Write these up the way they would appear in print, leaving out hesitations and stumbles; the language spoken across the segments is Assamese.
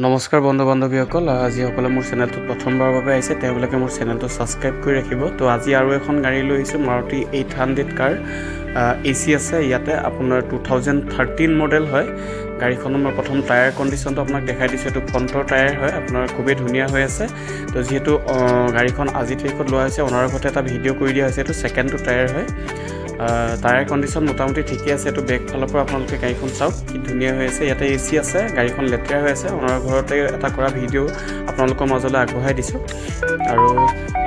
নমস্কাৰ বন্ধু বান্ধৱীসকল, যিসকলে মোৰ চেনেলটোত প্ৰথমবাৰৰ বাবে আহিছে তেওঁলোকে মোৰ চেনেলটো ছাবস্ক্ৰাইব কৰি ৰাখিব। তো আজি আৰু এখন গাড়ী লৈ আহিছোঁ, মাৰুতি 800 কাৰ। AC আছে ইয়াতে, আপোনাৰ 2013 মডেল হয় গাড়ীখনৰ। মই প্ৰথম টায়াৰ কণ্ডিশ্যনটো আপোনাক দেখাই দিছোঁ। এইটো ফ্ৰণ্টৰ টায়াৰ হয়, আপোনাৰ খুবেই ধুনীয়া হৈ আছে। তো যিহেতু গাড়ীখন আজি তাৰিখত লোৱা হৈছে, অনাৰৰ ঘৰতে এটা ভিডিঅ' কৰি দিয়া হৈছে। এইটো ছেকেণ্ডটো টায়াৰ হয়। টায়াৰ কণ্ডিশ্যন মোটামুটি ঠিকে আছে। এইটো বেক ফালৰ পৰা আপোনালোকে গাড়ীখন চাওক, কি ধুনীয়া হৈ আছে। ইয়াতে AC আছে, গাড়ীখন লেতেৰা হৈ আছে। অনাৰৰ ঘৰতে এটা কৰা ভিডিঅ' আপোনালোকৰ মাজলৈ আগবঢ়াই দিছোঁ। আৰু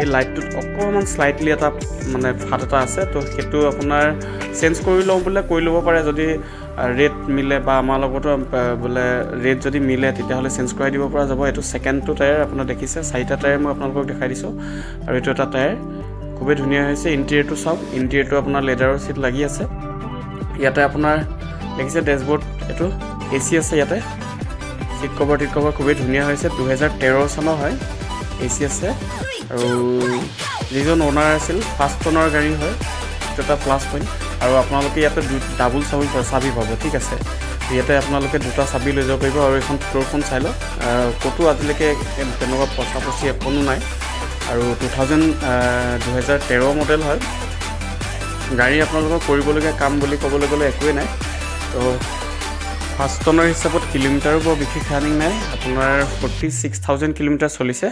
এই লাইটটোত অকণমান শ্লাইটলি এটা মানে ফাট এটা আছে, তো সেইটো আপোনাৰ চেঞ্জ কৰি লওঁ বোলে কৰি ল'ব পাৰে। যদি ৰেট মিলে বা আমাৰ লগতো বোলে ৰেট যদি মিলে তেতিয়াহ'লে চেঞ্জ কৰাই দিব পৰা যাব। এইটো ছেকেণ্ডটো টায়াৰ আপোনাৰ দেখিছে, 4টা টায়াৰ মই আপোনালোকক দেখাই দিছোঁ। আৰু এইটো এটা টায়াৰ খুবেই ধুনীয়া হৈছে। ইণ্টেৰিয়ৰটো চাওক, ইণ্টেৰিয়ৰটো আপোনাৰ লেডাৰৰ চিট লাগি আছে। ইয়াতে আপোনাৰ দেখিছে ডেছবৰ্ড, এইটো AC আছে ইয়াতে। চিট কভাৰ খুবেই ধুনীয়া হৈছে। 2013 চনৰ হয়, AC আছে। আৰু যিজন অ'নাৰ আছিল ফাৰ্ষ্ট অ'নাৰ গাড়ী হয়, এইটো এটা প্লাছ পইণ্ট। আৰু আপোনালোকে ইয়াতে ডাবুল চাবি পাব, ঠিক আছে। ইয়াতে আপোনালোকে দুটা চাবি লৈ যাব পাৰিব। আৰু এইখন ফ্ল'ৰখন চাই লওক, ক'তো আজিলৈকে তেনেকুৱা পচি এখনো নাই। আৰু 2013 মডেল হয় গাড়ী। আপোনালোকৰ কৰিবলগীয়া কাম বুলি ক'বলৈ গ'লে একোৱেই নাই। তো ফাৰ্ষ্ট অ'নাৰ হিচাপত কিলোমিটাৰো বৰ বিশেষ ৰানিং নাই, আপোনাৰ 46,000 কিলোমিটাৰ চলিছে।